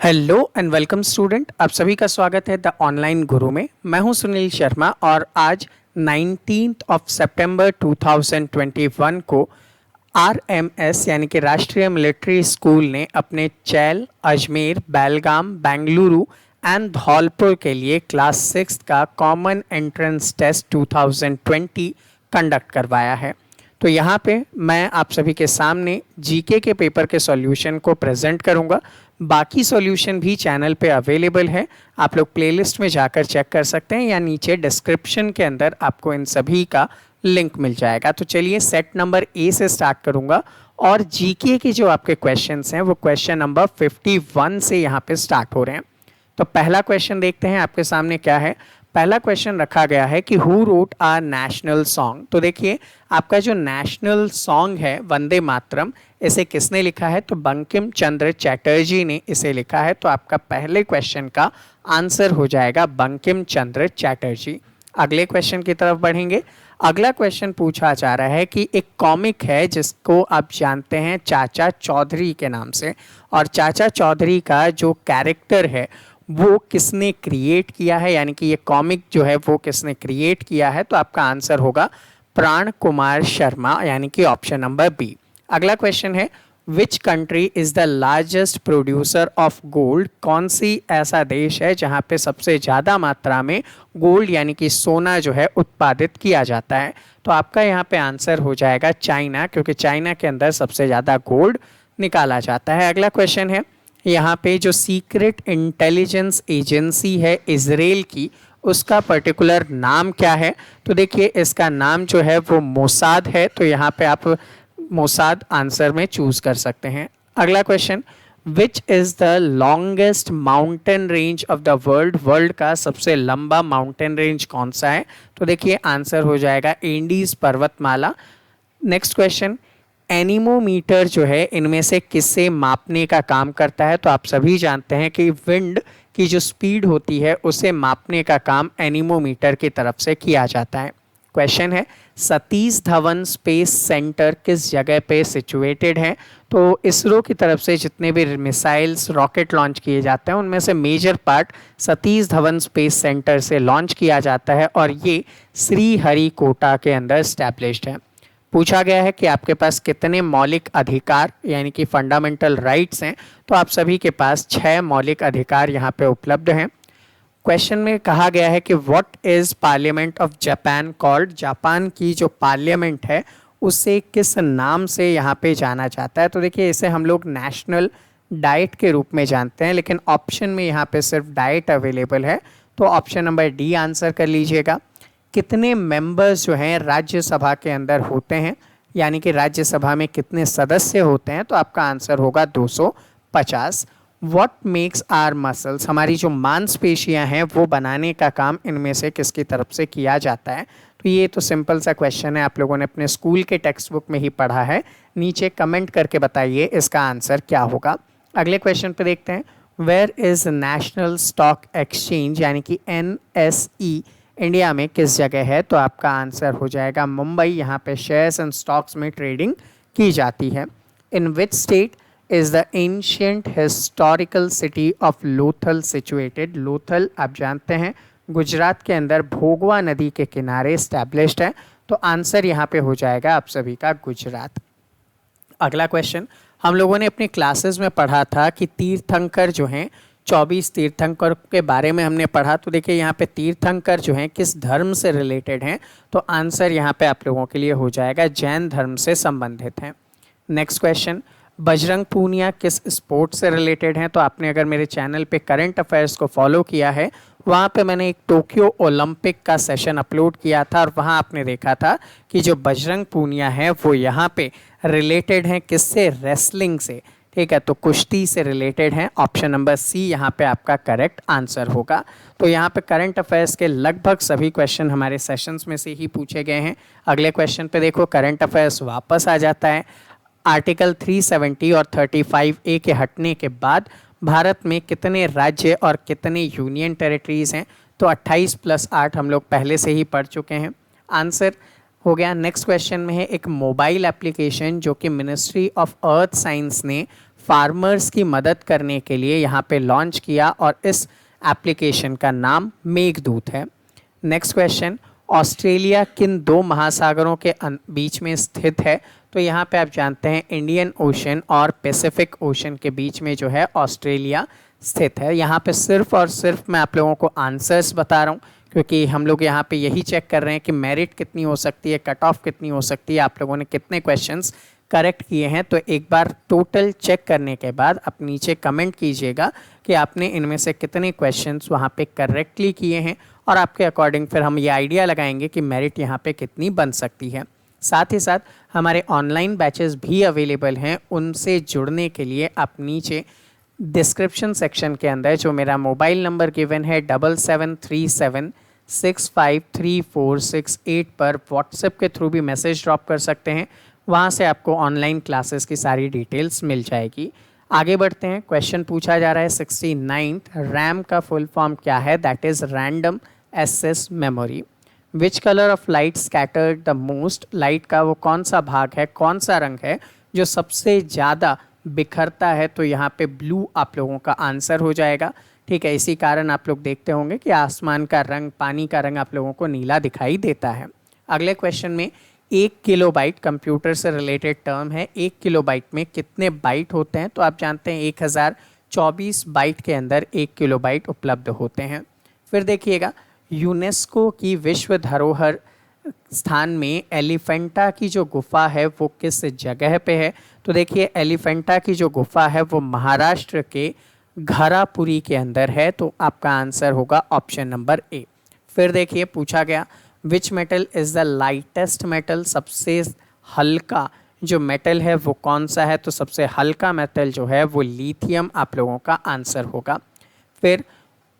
Hello and welcome student, आप सभी का स्वागत है द ऑनलाइन गुरु में। मैं हूं सुनील शर्मा और आज 19 सितंबर 2021 को आरएमएस यानी कि राष्ट्रीय मिलिट्री स्कूल ने अपने चैल, अजमेर, बेलगाम, बेंगलुरु एंड धौलपुर के लिए क्लास 6 का कॉमन एंट्रेंस टेस्ट 2020 कंडक्ट करवाया है। तो यहाँ पे मैं आप सभी के सामने जीके के पेपर के सॉल्यूशन को प्रेजेंट करूँगा। बाकी सॉल्यूशन भी चैनल पे अवेलेबल है, आप लोग प्लेलिस्ट में जाकर चेक कर सकते हैं या नीचे डिस्क्रिप्शन के अंदर आपको इन सभी का लिंक मिल जाएगा। तो चलिए सेट नंबर ए से स्टार्ट करूँगा और जीके के जो आपके क्वेश्चंस हैं वो क्वेश्चन नंबर 51 से यहाँ पे स्टार्ट हो रहे हैं। तो पहला क्वेश्चन देखते हैं आपके सामने क्या है। पहला क्वेश्चन रखा गया है कि who wrote our national song. तो देखिए आपका जो नेशनल सॉन्ग है वंदे मातरम, इसे किसने लिखा है? तो बंकिम चंद्र चटर्जी ने इसे लिखा है। तो आपका पहले क्वेश्चन का आंसर हो जाएगा बंकिम चंद्र चटर्जी। अगले क्वेश्चन की तरफ बढ़ेंगे। अगला क्वेश्चन पूछा जा रहा है कि एक कॉमिक है जिसको आप जानते हैं चाचा चौधरी के नाम से, और चाचा चौधरी का जो कैरेक्टर है वो किसने क्रिएट किया है, यानी कि ये कॉमिक जो है वो किसने क्रिएट किया है? तो आपका आंसर होगा प्राण कुमार शर्मा, यानी कि ऑप्शन नंबर बी। अगला क्वेश्चन है which country is the largest producer of gold. कौन सी ऐसा देश है जहाँ पे सबसे ज़्यादा मात्रा में गोल्ड यानी कि सोना जो है उत्पादित किया जाता है? तो आपका यहाँ पे आंसर हो जाएगा चाइना, क्योंकि चाइना के अंदर सबसे ज़्यादा गोल्ड निकाला जाता है। अगला क्वेश्चन है यहाँ पे जो सीक्रेट इंटेलिजेंस एजेंसी है इजराइल की, उसका पर्टिकुलर नाम क्या है? तो देखिए इसका नाम जो है वो मोसाद है। तो यहाँ पे आप मोसाद आंसर में चूज कर सकते हैं। अगला question which is the longest mountain range of the world. World का सबसे लंबा माउंटेन रेंज कौन सा है? तो देखिए आंसर हो जाएगा एंडीज पर्वतमाला। नेक्स्ट क्वेश्चन एनीमोमीटर जो है इनमें से किससे मापने का काम करता है? तो आप सभी जानते हैं कि विंड की जो स्पीड होती है उसे मापने का काम एनीमोमीटर की तरफ से किया जाता है। क्वेश्चन है सतीश धवन स्पेस सेंटर किस जगह पे सिचुएटेड है? तो इसरो की तरफ से जितने भी मिसाइल्स रॉकेट लॉन्च किए जाते हैं उनमें से major part Satish Dhawan space centre से लॉन्च किया जाता है और ये श्रीहरिकोटा के अंदर स्टैब्लिश्ड है। पूछा गया है कि आपके पास कितने मौलिक अधिकार यानी कि फंडामेंटल राइट्स हैं? तो आप सभी के पास 6 मौलिक अधिकार यहाँ पे उपलब्ध हैं। क्वेश्चन में कहा गया है कि what is parliament of Japan called. Japan की जो पार्लियामेंट है उसे किस नाम से यहाँ पे जाना जाता है? तो देखिए इसे हम लोग नेशनल डाइट के रूप में जानते हैं, लेकिन ऑप्शन में यहाँ पे सिर्फ डाइट अवेलेबल है। तो ऑप्शन नंबर डी आंसर कर लीजिएगा। कितने मेंबर्स जो हैं राज्यसभा के अंदर होते हैं, यानी कि राज्यसभा में कितने सदस्य होते हैं? तो आपका आंसर होगा 250। What makes our muscles. हमारी जो मांसपेशियां हैं वो बनाने का काम इनमें से किसकी तरफ से किया जाता है? तो ये तो सिंपल सा क्वेश्चन है, आप लोगों ने अपने स्कूल के टेक्स्ट बुक में ही पढ़ा है। नीचे कमेंट करके बताइए इसका आंसर क्या होगा। अगले क्वेश्चन पे देखते हैं where is national stock exchange यानी कि NSE इंडिया में किस जगह है? तो आपका आंसर हो जाएगा मुंबई। यहाँ पे शेयर्स एंड स्टॉक्स में ट्रेडिंग की जाती है। In which state is the ancient historical city of Lothal situated. Lothal आप जानते हैं गुजरात के अंदर भोगवा नदी के किनारे स्टैब्लिश्ड है। तो आंसर यहाँ पे हो जाएगा आप सभी का गुजरात। अगला क्वेश्चन हम लोगों ने अपनी क्लासेस में पढ़ा था कि तीर्थंकर जो हैं 24 तीर्थंकर के बारे में हमने पढ़ा। तो देखिए यहाँ पे तीर्थंकर जो हैं किस धर्म से रिलेटेड हैं? तो आंसर यहाँ पे आप लोगों के लिए हो जाएगा जैन धर्म से संबंधित हैं। नेक्स्ट क्वेश्चन बजरंग पूनिया किस स्पोर्ट से रिलेटेड हैं? तो आपने अगर मेरे चैनल पे करंट अफेयर्स को फॉलो किया है, वहाँ पे मैंने एक टोक्यो ओलंपिक का सेशन अपलोड किया था और वहाँ आपने देखा था कि जो बजरंग पूनिया है वो यहाँ पे रिलेटेड हैं किससे? रेसलिंग से। ठीक है, तो कुश्ती से रिलेटेड हैं। ऑप्शन नंबर सी यहाँ पे आपका करेक्ट आंसर होगा। तो यहाँ पे करंट अफेयर्स के लगभग सभी क्वेश्चन हमारे सेशंस में से ही पूछे गए हैं। अगले क्वेश्चन पे देखो करंट अफेयर्स वापस आ जाता है। आर्टिकल 370 और 35A के हटने के बाद भारत में कितने राज्य और कितने यूनियन टेरिटरीज़ हैं? तो 28 + 8 हम लोग पहले से ही पढ़ चुके हैं। आंसर हो गया। नेक्स्ट क्वेश्चन में है एक मोबाइल एप्लीकेशन जो कि मिनिस्ट्री ऑफ अर्थ साइंस ने फार्मर्स की मदद करने के लिए यहाँ पे लॉन्च किया और इस एप्लीकेशन का नाम मेघदूत है। नेक्स्ट क्वेश्चन, ऑस्ट्रेलिया किन दो महासागरों के बीच में स्थित है? तो यहाँ पे आप जानते हैं इंडियन ओशन और पैसिफिक ओशन के बीच में जो है ऑस्ट्रेलिया स्थित है। यहाँ पे सिर्फ और सिर्फ मैं आप लोगों को आंसर्स बता रहा हूँ, क्योंकि हम लोग यहाँ पे यही चेक कर रहे हैं कि मेरिट कितनी हो सकती है, कट ऑफ कितनी हो सकती है, आप लोगों ने कितने क्वेश्चंस करेक्ट किए हैं। तो एक बार टोटल चेक करने के बाद आप नीचे कमेंट कीजिएगा कि आपने इनमें से कितने क्वेश्चंस वहाँ पे करेक्टली किए हैं, और आपके अकॉर्डिंग फिर हम ये आइडिया लगाएंगे कि मेरिट यहाँ पे कितनी बन सकती है। साथ ही साथ हमारे ऑनलाइन बैचेस भी अवेलेबल हैं, उनसे जुड़ने के लिए आप नीचे डिस्क्रिप्शन सेक्शन के अंदर जो मेरा मोबाइल नंबर गिवन है 7737653468 पर व्हाट्सएप के थ्रू भी मैसेज ड्रॉप कर सकते हैं। वहाँ से आपको ऑनलाइन क्लासेस की सारी डिटेल्स मिल जाएगी। आगे बढ़ते हैं, क्वेश्चन पूछा जा रहा है 69th, रैम का फुल फॉर्म क्या है? That is random access memory. Which colour of light scattered the most? Light का वो कौन सा भाग है, कौन सा रंग है जो सबसे ज़्यादा बिखरता है? तो यहाँ पे ब्लू आप लोगों का आंसर हो जाएगा। ठीक है, इसी कारण आप लोग देखते होंगे कि आसमान का रंग, पानी का रंग आप लोगों को नीला दिखाई देता है। अगले क्वेश्चन में 1 किलोबाइट कंप्यूटर से रिलेटेड टर्म है। 1 किलोबाइट में कितने बाइट होते हैं? तो आप जानते हैं 1024 बाइट के अंदर 1 किलोबाइट उपलब्ध होते हैं। फिर देखिएगा, यूनेस्को की विश्व धरोहर स्थान में एलिफेंटा की जो गुफा है वो किस जगह पे है? तो देखिए, एलिफेंटा की जो गुफा है वो महाराष्ट्र के घरापुरी के अंदर है। तो आपका आंसर होगा ऑप्शन नंबर ए। फिर देखिए, पूछा गया which metal is the lightest metal? सबसे हल्का जो मेटल है वो कौन सा है? तो सबसे हल्का मेटल जो है वो लिथियम आप लोगों का आंसर होगा। फिर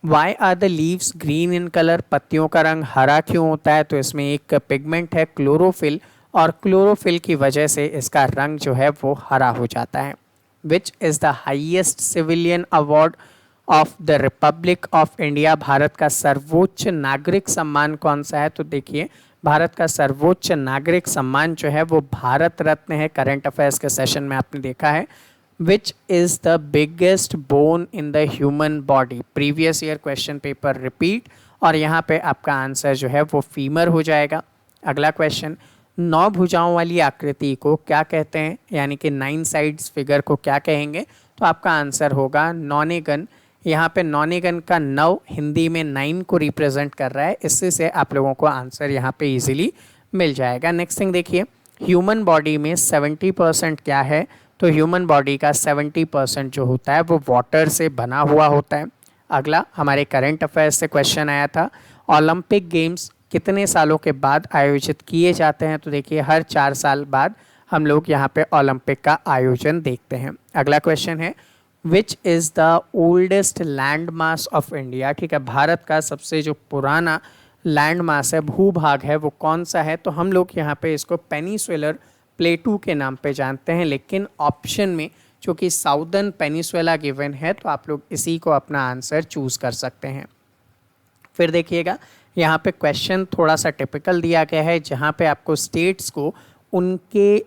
why are the leaves green in colour? पत्तियों का रंग हरा क्यों होता है? तो इसमें एक पिगमेंट है क्लोरोफिल, और क्लोरोफिल की वजह से इसका रंग जो है वो हरा हो जाता है। Which is the highest civilian award of the Republic of India? Bharat का सर्वोच्च नागरिक सम्मान कौन सा है? तो देखिए, भारत का सर्वोच्च नागरिक सम्मान जो है वो भारत रत्न है। करंट अफेयर्स के सेशन में आपने देखा है। Which is the biggest bone in the human body? Previous year question paper repeat, और यहाँ पे आपका आंसर जो है वो फीमर हो जाएगा। अगला क्वेश्चन, 9 भुजाओं वाली आकृति को क्या कहते हैं? यानी कि 9 साइड्स फिगर को क्या कहेंगे? तो आपका आंसर होगा नॉनेगन। यहाँ पे नॉनेगन का 9 हिंदी में 9 को रिप्रेजेंट कर रहा है, इससे से आप लोगों को आंसर यहाँ पे इजीली मिल जाएगा। नेक्स्ट थिंग देखिए, ह्यूमन बॉडी में 70% क्या है? तो ह्यूमन बॉडी का 70% जो होता है वो वाटर से बना हुआ होता है। अगला हमारे करंट अफेयर्स से क्वेश्चन आया था, ओलंपिक गेम्स कितने सालों के बाद आयोजित किए जाते हैं? तो देखिए, हर 4 साल बाद हम लोग यहाँ पे ओलंपिक का आयोजन देखते हैं। अगला क्वेश्चन है, which is the oldest land mass of India? ठीक है, भारत का सबसे जो पुराना लैंड मास है, भूभाग है, वो कौन सा है? तो हम लोग यहाँ पे इसको पेनिसुलर प्लेटू के नाम पे जानते हैं, लेकिन ऑप्शन में चूँकि साउदर्न पेनिसुला गिवन है तो आप लोग इसी को अपना आंसर चूज़ कर सकते हैं। फिर देखिएगा, यहाँ पे क्वेश्चन थोड़ा सा टिपिकल दिया गया है, जहाँ पे आपको स्टेट्स को उनके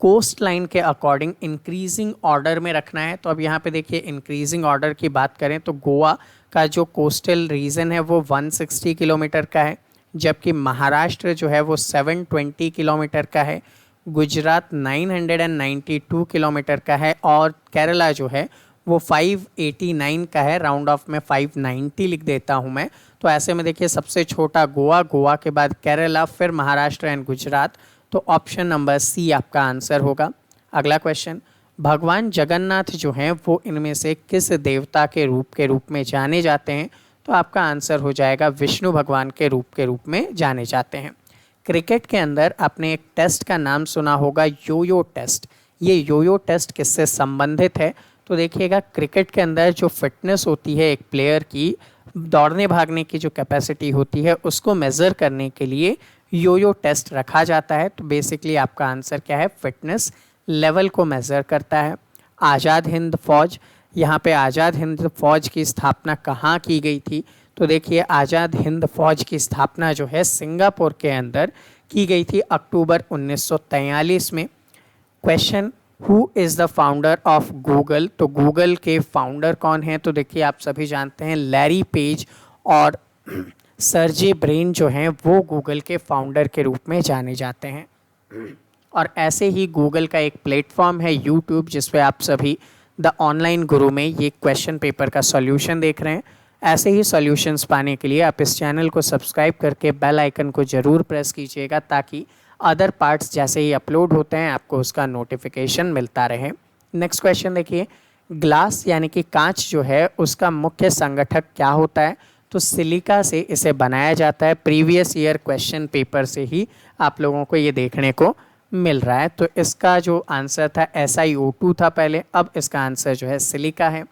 कोस्ट लाइन के अकॉर्डिंग इंक्रीजिंग ऑर्डर में रखना है। तो अब यहाँ पे देखिए, इंक्रीजिंग ऑर्डर की बात करें तो गोवा का जो कोस्टल रीजन है वो 160 किलोमीटर का है, जबकि महाराष्ट्र जो है वो 720 किलोमीटर का है, गुजरात 992 किलोमीटर का है, और केरला जो है वो 589 का है। राउंड ऑफ में 590 लिख देता हूँ मैं। तो ऐसे में देखिए, सबसे छोटा गोवा, गोवा के बाद केरला, फिर महाराष्ट्र एंड गुजरात। तो ऑप्शन नंबर सी आपका आंसर होगा। अगला क्वेश्चन, भगवान जगन्नाथ जो हैं वो इनमें से किस देवता के रूप में जाने जाते हैं? तो आपका आंसर हो जाएगा विष्णु भगवान के रूप में जाने जाते हैं। क्रिकेट के अंदर आपने एक टेस्ट का नाम सुना होगा, योयो टेस्ट। ये योयो टेस्ट किससे संबंधित है? तो देखिएगा, क्रिकेट के अंदर जो फिटनेस होती है एक प्लेयर की, दौड़ने भागने की जो कैपेसिटी होती है, उसको मेज़र करने के लिए योयो टेस्ट रखा जाता है। तो बेसिकली आपका आंसर क्या है? फिटनेस लेवल को मेज़र करता है। आज़ाद हिंद फौज, यहाँ पे आज़ाद हिंद फौज की स्थापना कहाँ की गई थी? तो देखिए, आज़ाद हिंद फौज की स्थापना जो है सिंगापुर के अंदर की गई थी, अक्टूबर 1943 में। Question who is the founder of Google? तो गूगल के फाउंडर कौन हैं? तो देखिए आप सभी जानते हैं लैरी पेज और सर्जे ब्रेन जो हैं वो गूगल के फाउंडर के रूप में जाने जाते हैं। और ऐसे ही गूगल का एक प्लेटफॉर्म है यूट्यूब, जिस पे आप सभी द ऑनलाइन गुरु में ये क्वेश्चन पेपर का सॉल्यूशन देख रहे हैं। ऐसे ही सॉल्यूशंस पाने के लिए आप इस चैनल को सब्सक्राइब करके बेल आइकन को ज़रूर प्रेस कीजिएगा, ताकि अदर पार्ट्स जैसे ही अपलोड होते हैं आपको उसका नोटिफिकेशन मिलता रहे। नेक्स्ट क्वेश्चन देखिए, ग्लास यानी कि कांच जो है उसका मुख्य संगठक क्या होता है? तो सिलिका से इसे बनाया जाता है। प्रीवियस ईयर क्वेश्चन पेपर से ही आप लोगों को ये देखने को मिल रहा है। तो इसका जो आंसर था SiO2 था पहले, अब इसका आंसर जो है सिलिका है।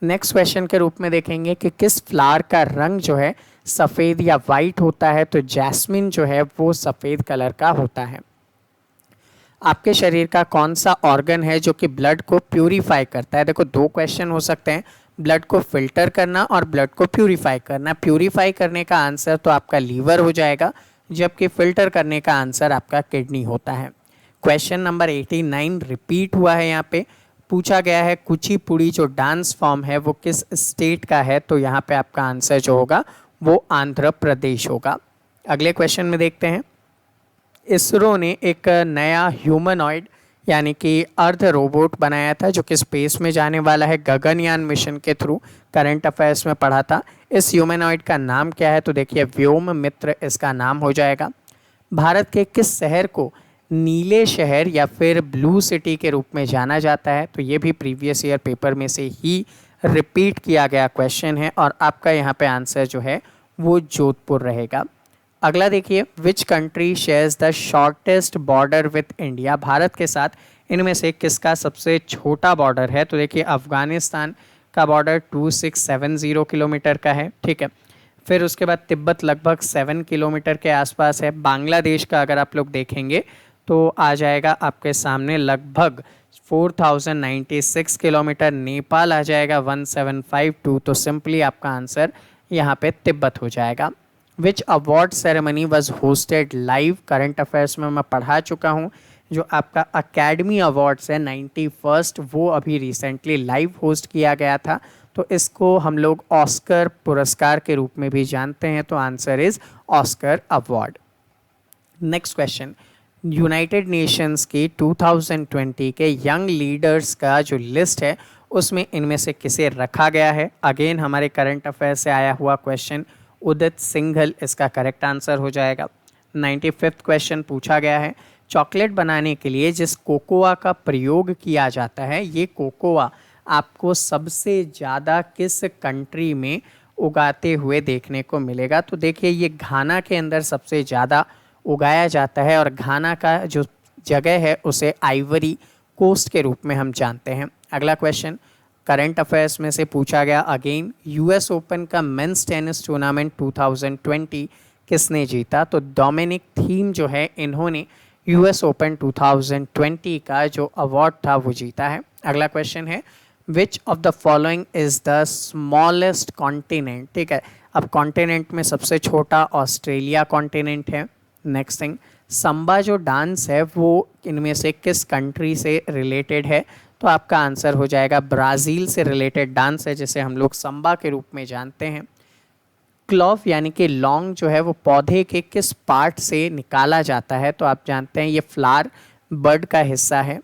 नेक्स्ट क्वेश्चन के रूप में देखेंगे कि किस फ्लावर का रंग जो है सफ़ेद या वाइट होता है? तो जैस्मिन जो है वो सफ़ेद कलर का होता है। आपके शरीर का कौन सा ऑर्गन है जो कि ब्लड को प्यूरीफाई करता है? देखो दो क्वेश्चन हो सकते हैं, ब्लड को फिल्टर करना और ब्लड को प्यूरीफाई करना। प्यूरीफाई करने का आंसर तो आपका लीवर हो जाएगा, जबकि फिल्टर करने का आंसर आपका किडनी होता है। क्वेश्चन नंबर 89 रिपीट हुआ है। यहाँ पे पूछा गया है कुचिपुड़ी जो डांस फॉर्म है वो किस स्टेट का है? तो यहाँ पे आपका आंसर जो होगा वो आंध्र प्रदेश होगा। अगले क्वेश्चन में देखते हैं, इसरो ने एक नया ह्यूमनॉइड यानी कि अर्ध रोबोट बनाया था जो कि स्पेस में जाने वाला है गगनयान मिशन के थ्रू। करंट अफेयर्स में पढ़ा था। इस ह्यूमनॉइड का नाम क्या है? तो देखिए व्योम मित्र इसका नाम हो जाएगा। भारत के किस शहर को नीले शहर या फिर ब्लू सिटी के रूप में जाना जाता है? तो ये भी प्रीवियस ईयर पेपर में से ही रिपीट किया गया क्वेश्चन है और आपका यहाँ पे आंसर जो है वो जोधपुर रहेगा। अगला देखिए, which country shares the shortest border with India? Bharat के साथ इनमें से किसका सबसे छोटा बॉर्डर है? तो देखिए अफगानिस्तान का बॉर्डर 2670 किलोमीटर का है, ठीक है। फिर उसके बाद तिब्बत लगभग 7 किलोमीटर के आसपास है। बांग्लादेश का अगर आप लोग देखेंगे तो आ जाएगा आपके सामने लगभग 4096 किलोमीटर। नेपाल आ जाएगा 1752। तो सिंपली आपका आंसर यहाँ पे तिब्बत हो जाएगा। Which award ceremony was hosted live? Current affairs में मैं पढ़ा चुका हूँ। जो आपका अकेडमी अवार्ड्स है 91st, वो अभी रिसेंटली लाइव होस्ट किया गया था। तो इसको हम लोग ऑस्कर पुरस्कार के रूप में भी जानते हैं। तो answer is Oscar award. Next question, United Nations की 2020 के यंग लीडर्स का जो लिस्ट है उसमें इनमें से किसे रखा गया है? अगेन हमारे करंट अफेयर से आया हुआ क्वेश्चन, उदित सिंघल इसका करेक्ट आंसर हो जाएगा। 95th क्वेश्चन पूछा गया है, चॉकलेट बनाने के लिए जिस कोकोआ का प्रयोग किया जाता है, ये कोकोआ आपको सबसे ज़्यादा किस कंट्री में उगाते हुए देखने को मिलेगा? तो देखिए ये घाना के अंदर सबसे ज़्यादा उगाया जाता है और घाना का जो जगह है उसे आइवरी कोस्ट के रूप में हम जानते हैं। अगला क्वेश्चन करंट अफेयर्स में से पूछा गया, अगेन US ओपन का मेंस टेनिस टूर्नामेंट 2020 किसने जीता? तो डोमिनिक थीम जो है इन्होंने US ओपन 2020 का जो अवार्ड था वो जीता है। अगला क्वेश्चन है, which of the following is the smallest continent? ठीक है, अब कॉन्टिनेंट में सबसे छोटा ऑस्ट्रेलिया कॉन्टिनेंट है। नेक्स्ट थिंग, संबा जो डांस है वो इनमें से किस कंट्री से रिलेटेड है? तो आपका आंसर हो जाएगा ब्राज़ील से रिलेटेड डांस है जिसे हम लोग संबा के रूप में जानते हैं। क्लॉव यानी कि लौंग जो है वो पौधे के किस पार्ट से निकाला जाता है? तो आप जानते हैं ये फ्लावर बर्ड का हिस्सा है।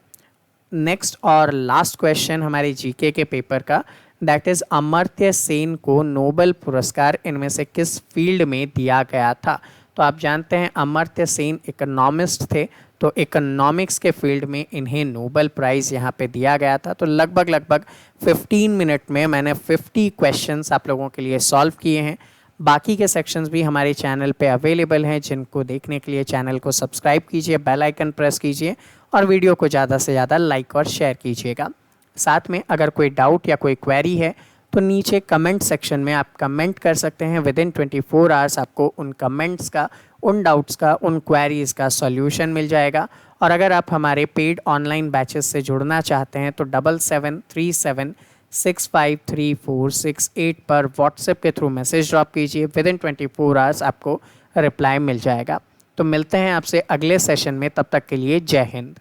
नेक्स्ट और लास्ट क्वेश्चन हमारे जीके के पेपर का, दैट इज़ अमर्त्य सेन को नोबेल पुरस्कार इनमें से किस फील्ड में दिया गया था? तो आप जानते हैं अमर्त्य सेन इकोनॉमिस्ट थे, तो इकोनॉमिक्स के फील्ड में इन्हें नोबेल प्राइज़ यहाँ पे दिया गया था। तो लगभग 15 मिनट में मैंने 50 क्वेश्चंस आप लोगों के लिए सॉल्व किए हैं। बाकी के सेक्शंस भी हमारे चैनल पे अवेलेबल हैं, जिनको देखने के लिए चैनल को सब्सक्राइब कीजिए, बेल आइकन प्रेस कीजिए और वीडियो को ज़्यादा से ज़्यादा लाइक और शेयर कीजिएगा। साथ में अगर कोई डाउट या कोई क्वेरी है तो नीचे कमेंट सेक्शन में आप कमेंट कर सकते हैं। विदिन 24 आवर्स आपको उन कमेंट्स का, उन डाउट्स का, उन क्वेरीज़ का सॉल्यूशन मिल जाएगा। और अगर आप हमारे पेड ऑनलाइन बैचेस से जुड़ना चाहते हैं तो 7737653468 पर व्हाट्सएप के थ्रू मैसेज ड्रॉप कीजिए। विदिन 24 आवर्स आपको रिप्लाई मिल जाएगा। तो मिलते हैं आपसे अगले सेशन में, तब तक के लिए जय हिंद।